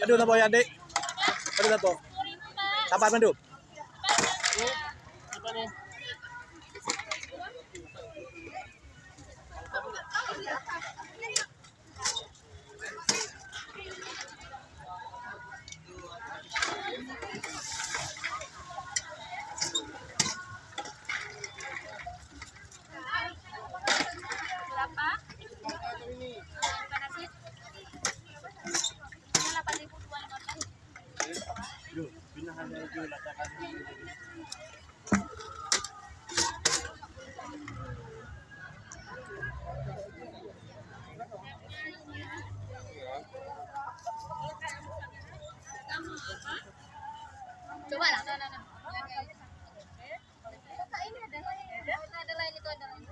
Aduh na boy adik. Aduh na to. Sabar mandu. Berapa? Ini. Panasin. Ini 8.000 dua yang online. Duh, pinahan na yung latakan. Coba lah. Nah. Ini ada lain itu ada lain.